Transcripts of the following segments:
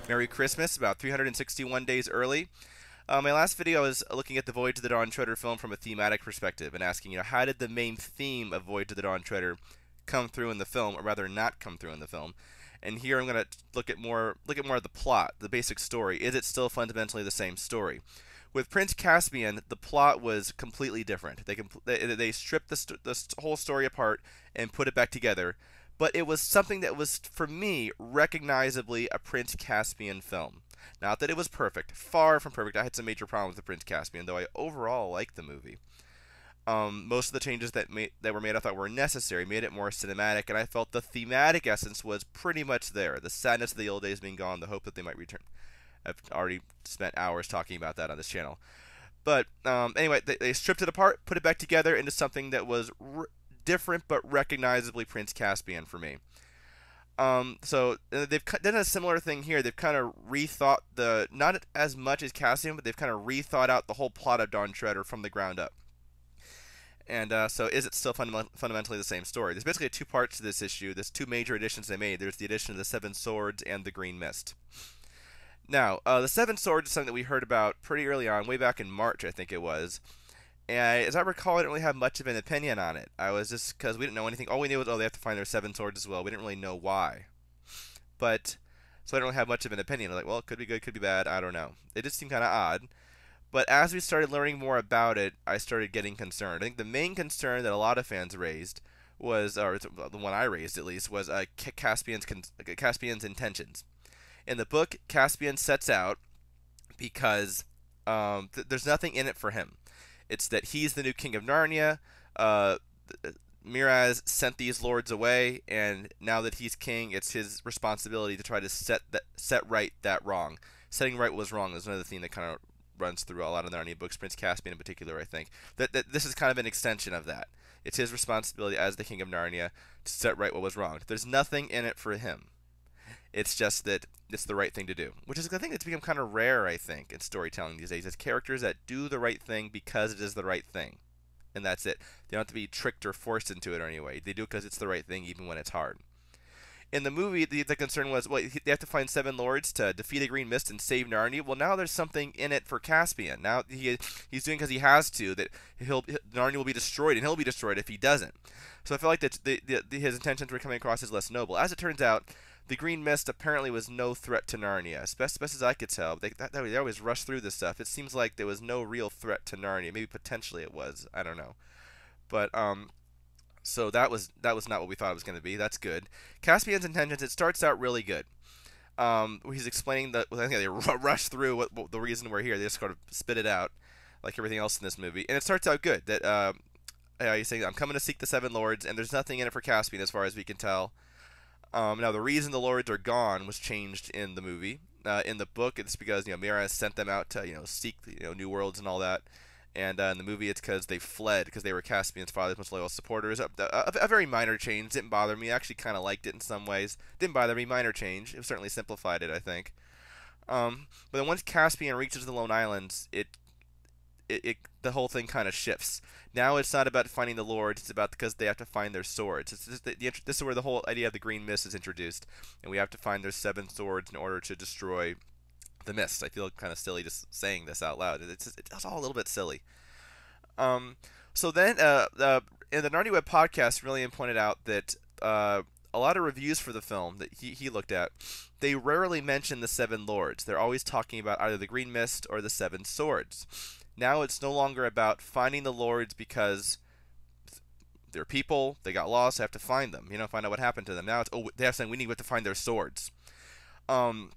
Merry Christmas, about 361 days early. My last video, I was looking at the Voyage of the Dawn Treader film from a thematic perspective and asking, how did the main theme of Voyage of the Dawn Treader come through in the film, or rather not come through in the film? And here I'm going to look at more of the plot, the basic story. Is it still fundamentally the same story? With Prince Caspian, the plot was completely different. They stripped the whole story apart and put it back together, but it was something that was, for me, recognizably a Prince Caspian film. Not that it was perfect, far from perfect. I had some major problems with Prince Caspian, though I overall liked the movie. Most of the changes that were made I thought were necessary, made it more cinematic, and I felt the thematic essence was pretty much there. The sadness of the old days being gone, the hope that they might return. I've already spent hours talking about that on this channel. But anyway, they stripped it apart, put it back together into something that was different but recognizably Prince Caspian for me. So they've done a similar thing here. They've kind of rethought not as much as Caspian, but they've kind of rethought out the whole plot of Dawn Treader from the ground up. And so is it still fundamentally the same story? There's basically two parts to this issue. There's two major additions they made. There's the addition of the Seven Swords and the Green Mist. Now, the Seven Swords is something that we heard about pretty early on, way back in March, I think it was. And as I recall, I didn't really have much of an opinion on it. I was just, because we didn't know anything. All we knew was, they have to find their seven swords as well. We didn't really know why. But, so I don't have much of an opinion. I was like, well, it could be good, could be bad, I don't know. It just seemed kind of odd. But as we started learning more about it, I started getting concerned. I think the main concern that a lot of fans raised was, or the one I raised at least, was Caspian's intentions. In the book, Caspian sets out because there's nothing in it for him. It's that he's the new king of Narnia. Miraz sent these lords away, and now that he's king, it's his responsibility to try to set right that wrong. Setting right what was wrong is another theme that kind of runs through a lot of the Narnia books, Prince Caspian in particular, I think. That this is kind of an extension of that. It's his responsibility as the king of Narnia to set right what was wrong. There's nothing in it for him. It's just that it's the right thing to do, which is a thing that's become kind of rare, I think, in storytelling these days. It's characters that do the right thing because it is the right thing, and that's it. They don't have to be tricked or forced into it or anyway. They do it because it's the right thing, even when it's hard. In the movie, the concern was, well, they have to find seven lords to defeat a Green Mist and save Narnia. Well, now there's something in it for Caspian. Now he's doing because he has to. That Narnia will be destroyed, and he'll be destroyed if he doesn't. So I feel like that his intentions were coming across as less noble. As it turns out, the Green Mist apparently was no threat to Narnia, as best as I could tell. They always rush through this stuff. It seems like there was no real threat to Narnia. Maybe potentially it was. I don't know. But so that was not what we thought it was going to be. That's good. Caspian's intentions. It starts out really good. He's explaining I think they rush through the reason we're here. They just sort of spit it out, like everything else in this movie, and it starts out good. That he's saying, "I'm coming to seek the seven lords," and there's nothing in it for Caspian as far as we can tell. Now, the reason the lords are gone was changed in the movie. In the book, it's because Miraz sent them out to seek new worlds and all that. And in the movie, it's because they fled because they were Caspian's father's most loyal supporters. A very minor change. Didn't bother me. I actually kind of liked it in some ways. Didn't bother me. Minor change. It certainly simplified it, I think. But then once Caspian reaches the Lone Islands, the whole thing kind of shifts. Now it's not about finding the lords; it's about because they have to find their swords. This is where the whole idea of the Green Mist is introduced, and we have to find their seven swords in order to destroy the mist. I feel kind of silly just saying this out loud. It's all a little bit silly. So then, in the Narnia Web podcast, Rillian pointed out that a lot of reviews for the film that he looked at, they rarely mention the seven lords. They're always talking about either the Green Mist or the seven swords. Now it's no longer about finding the lords because they're people, they got lost, I have to find them, find out what happened to them. Now it's, they have saying we need to find their swords. And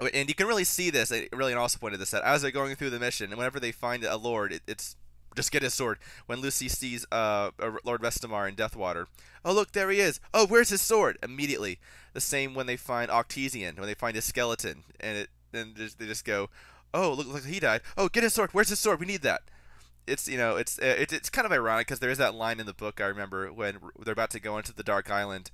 you can really see this, Rillian also pointed this out, as they're going through the mission, and whenever they find a lord, it's just get his sword. When Lucy sees Lord Vestamar in Deathwater, oh look, there he is. Oh, where's his sword? Immediately. The same when they find Octesian, when they find his skeleton, and they just go, oh, look like he died. Oh, get his sword. Where's his sword? We need that. It's it's kind of ironic because there is that line in the book I remember when they're about to go into the Dark Island,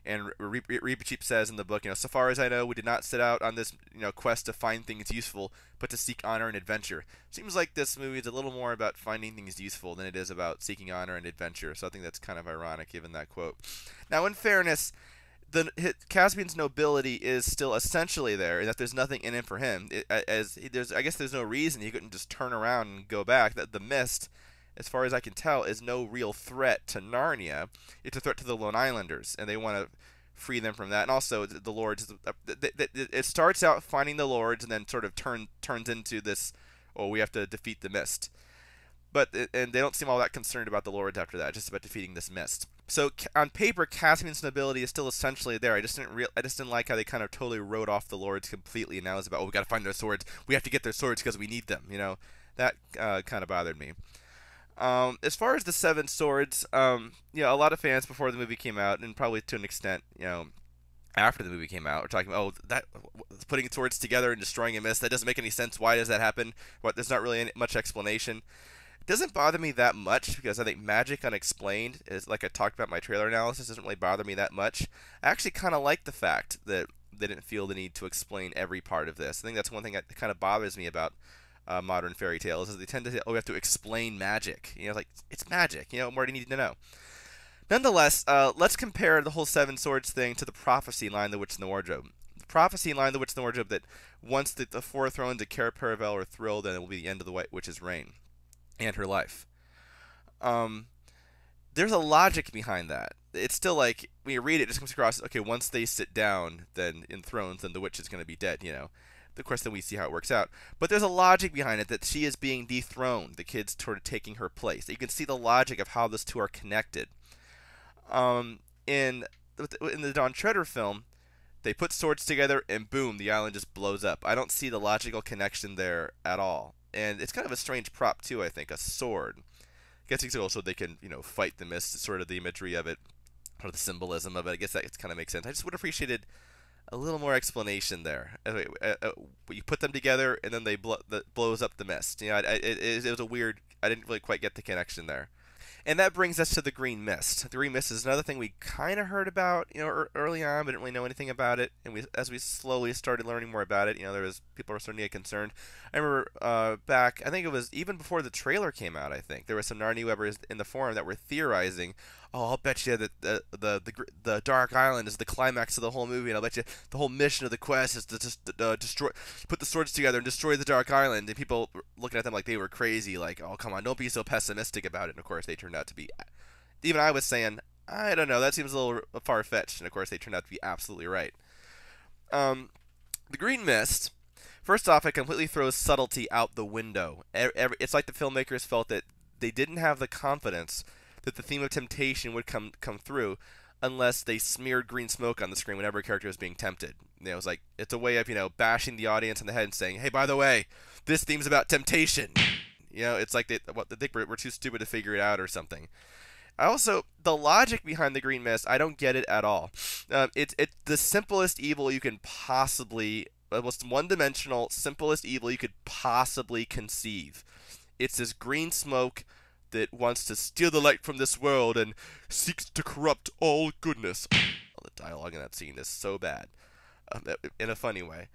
and Reepicheep says in the book, so far as I know, we did not set out on this quest to find things useful, but to seek honor and adventure. Seems like this movie is a little more about finding things useful than it is about seeking honor and adventure. So I think that's kind of ironic given that quote. Now, in fairness, Caspian's nobility is still essentially there, and that there's nothing in it for him. I guess there's no reason he couldn't just turn around and go back. That the mist, as far as I can tell, is no real threat to Narnia. It's a threat to the Lone Islanders, and they want to free them from that. And also, the lords. It starts out finding the lords, and then sort of turns into this. Oh, we have to defeat the mist. And they don't seem all that concerned about the lords after that. Just about defeating this mist. So on paper, Caspian's nobility is still essentially there. I just didn't like how they kind of totally wrote off the lords completely. And now it's about, oh, we got to find their swords. We have to get their swords because we need them. That kind of bothered me. As far as the seven swords, a lot of fans before the movie came out, and probably to an extent, after the movie came out, are talking about, that putting swords together and destroying a mist, that doesn't make any sense. Why does that happen? There's not really much explanation. It doesn't bother me that much because I think magic unexplained is, like I talked about in my trailer analysis, doesn't really bother me that much. I actually kind of like the fact that they didn't feel the need to explain every part of this. I think that's one thing that kind of bothers me about modern fairy tales, is they tend to say, oh, we have to explain magic. Like, it's magic. What more do you need to know? Nonetheless, let's compare the whole seven swords thing to the prophecy line, The Witch in the Wardrobe. The prophecy line, The Witch in the Wardrobe, that once the four thrones of Cair Paravel are thrilled, then it will be the end of the White Witch's reign and her life. There's a logic behind that. It's still like, when you read it, it just comes across, okay, once they sit down, then in thrones, then the witch is going to be dead, Of course, then we see how it works out. But there's a logic behind it, that she is being dethroned, the kid's sort of taking her place. You can see the logic of how those two are connected. In the Don Shredder film, they put swords together, and boom, the island just blows up. I don't see the logical connection there at all. And it's kind of a strange prop, too, I think, a sword. I guess it's also they can, fight the mist, sort of the imagery of it, or the symbolism of it. I guess that kind of makes sense. I just would have appreciated a little more explanation there. You put them together, and then that blows up the mist. It was a weird, I didn't really quite get the connection there. And that brings us to the green mist. The green mist is another thing we kind of heard about, early on, but didn't really know anything about it. And as we slowly started learning more about it, people were starting to get concerned. I remember back, I think it was even before the trailer came out. I think there were some Narnia webbers in the forum that were theorizing, oh, I'll bet you that the Dark Island is the climax of the whole movie, and I'll bet you the whole mission of the quest is to just put the swords together and destroy the Dark Island. And people looking at them like they were crazy, like, oh, come on, don't be so pessimistic about it. And of course, they turned out to be. Even I was saying, I don't know, that seems a little far-fetched. And of course, they turned out to be absolutely right. The green mist. First off, it completely throws subtlety out the window. It's like the filmmakers felt that they didn't have the confidence that the theme of temptation would come through unless they smeared green smoke on the screen whenever a character was being tempted. It was like, it's a way of, bashing the audience in the head and saying, hey, by the way, this theme's about temptation. It's like they think we're too stupid to figure it out or something. The logic behind the green mist, I don't get it at all. It's the simplest evil you can possibly, most one-dimensional, simplest evil you could possibly conceive. It's this green smoke that wants to steal the light from this world and seeks to corrupt all goodness. The dialogue in that scene is so bad, in a funny way.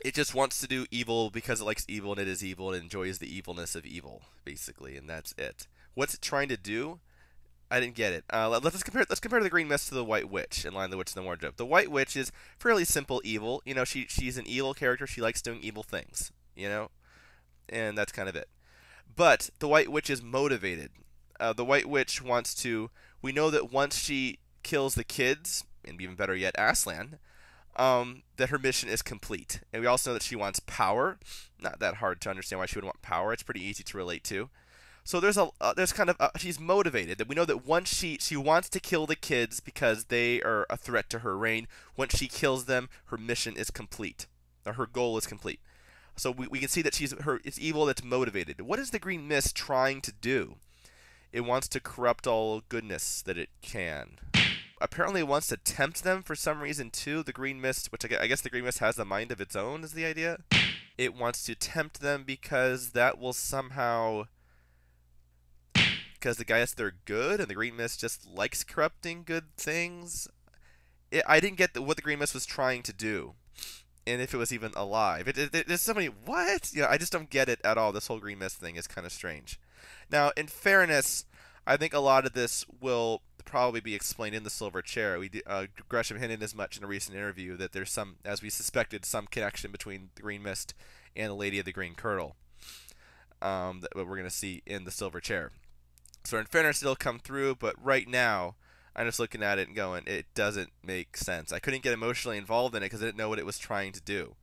It just wants to do evil because it likes evil, and it is evil, and enjoys the evilness of evil, basically, and that's it. What's it trying to do? I didn't get it. Let's compare the green mist to the White Witch in line The Witch in the Wardrobe. The White Witch is fairly simple evil. She's an evil character. She likes doing evil things. And that's kind of it. But the White Witch is motivated. The White Witch wants to. We know that once she kills the kids, and even better yet, Aslan, that her mission is complete. And we also know that she wants power. Not that hard to understand why she would want power. It's pretty easy to relate to. So there's kind of she's motivated. That we know that once she wants to kill the kids because they are a threat to her reign. Once she kills them, her mission is complete, or her goal is complete. So we can see that it's evil that's motivated. What is the green mist trying to do? It wants to corrupt all goodness that it can. Apparently it wants to tempt them for some reason too. The green mist, which I guess the green mist has a mind of its own, is the idea. It wants to tempt them because that will somehow, because the guys, they're good, and the green mist just likes corrupting good things. I didn't get what the green mist was trying to do, and if it was even alive. There's so many, what? I just don't get it at all. This whole green mist thing is kind of strange. Now, in fairness, I think a lot of this will probably be explained in the Silver Chair. Gresham hinted as much in a recent interview that there's some, as we suspected, some connection between the Green Mist and the Lady of the Green Kirtle. That we're going to see in the Silver Chair. So in fairness, it'll come through, but right now, I'm just looking at it and going, it doesn't make sense. I couldn't get emotionally involved in it because I didn't know what it was trying to do.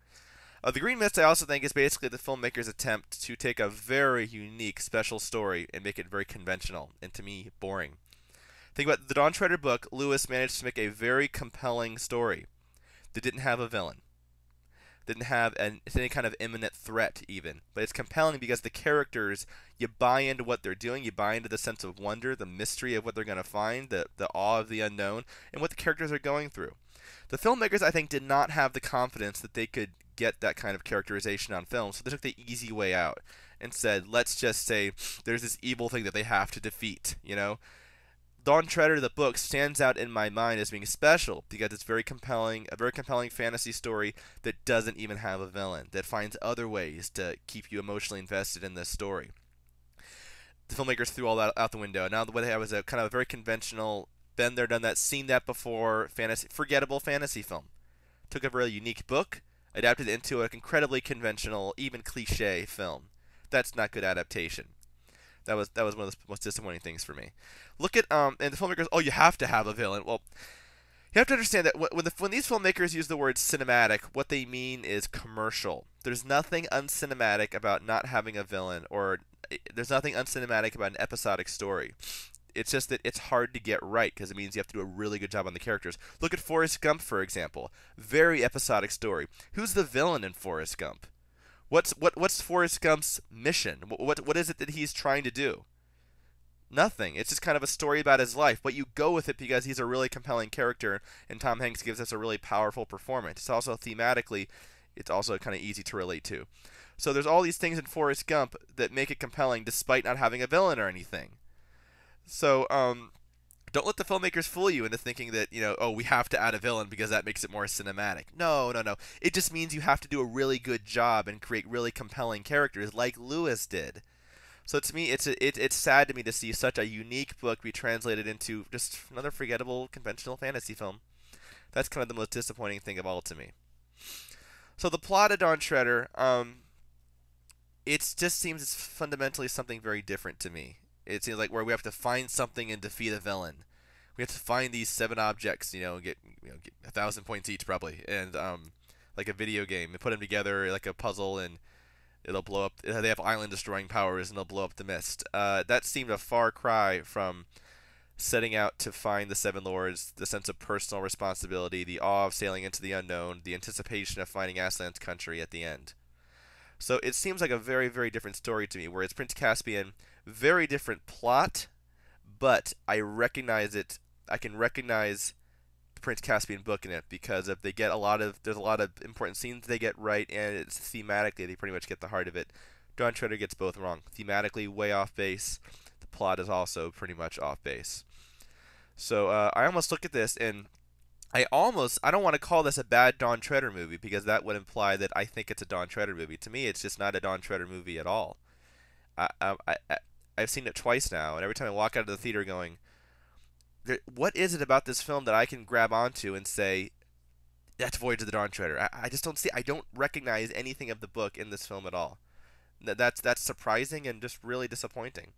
The Green Mist, I also think, is basically the filmmaker's attempt to take a very unique, special story and make it very conventional, and to me, boring. Think about the Dawn Treader book. Lewis managed to make a very compelling story that didn't have a villain, didn't have any kind of imminent threat even. But it's compelling because the characters, you buy into what they're doing, you buy into the sense of wonder, the mystery of what they're going to find, the awe of the unknown, and what the characters are going through. The filmmakers, I think, did not have the confidence that they could get that kind of characterization on film, so they took the easy way out and said, let's just say there's this evil thing that they have to defeat, you know? Dawn Treader, the book, stands out in my mind as being special because it's very compelling, a very compelling fantasy story that doesn't even have a villain, that finds other ways to keep you emotionally invested in this story. The filmmakers threw all that out the window. Now what they have is a kind of a very conventional, been there, done that, seen that before, forgettable fantasy film. Took a very unique book, adapted it into an incredibly conventional, even cliche film. That's not good adaptation. That was one of the most disappointing things for me. Look at and the filmmakers. Oh, you have to have a villain. Well, you have to understand that when these filmmakers use the word cinematic, what they mean is commercial. There's nothing uncinematic about not having a villain, or there's nothing uncinematic about an episodic story. It's just that it's hard to get right because it means you have to do a really good job on the characters. Look at Forrest Gump, for example. Very episodic story. Who's the villain in Forrest Gump? What's Forrest Gump's mission? What is it that he's trying to do? Nothing. It's just kind of a story about his life, but you go with it because he's a really compelling character, and Tom Hanks gives us a really powerful performance. It's also thematically, it's also kind of easy to relate to. So there's all these things in Forrest Gump that make it compelling despite not having a villain or anything. So, don't let the filmmakers fool you into thinking that, oh, we have to add a villain because that makes it more cinematic. No. It just means you have to do a really good job and create really compelling characters like Lewis did. So to me, it's sad to me to see such a unique book be translated into just another forgettable conventional fantasy film. That's kind of the most disappointing thing of all to me. So the plot of Dawn Treader, it just seems it's fundamentally something very different to me. It seems like where we have to find something and defeat a villain. We have to find these 7 objects, get 1,000 points each probably, and like a video game, and put them together like a puzzle, and it'll blow up. They have island-destroying powers, and they'll blow up the mist. That seemed a far cry from setting out to find the 7 lords, the sense of personal responsibility, the awe of sailing into the unknown, the anticipation of finding Aslan's country at the end. So it seems like a very, very different story to me, whereas Prince Caspian, very different plot, but I recognize it. I can recognize the Prince Caspian book in it because if they get there's a lot of important scenes they get right, and it's thematically they pretty much get the heart of it. Dawn Treader gets both wrong. Thematically, way off base. The plot is also pretty much off base. So I almost look at this and I don't want to call this a bad Dawn Treader movie because that would imply that I think it's a Dawn Treader movie. To me, it's just not a Dawn Treader movie at all. I've seen it twice now, and every time I walk out of the theater going, what is it about this film that I can grab onto and say, that's Voyage of the Dawn Treader? I just don't see, I don't recognize anything of the book in this film at all. That's surprising and just really disappointing.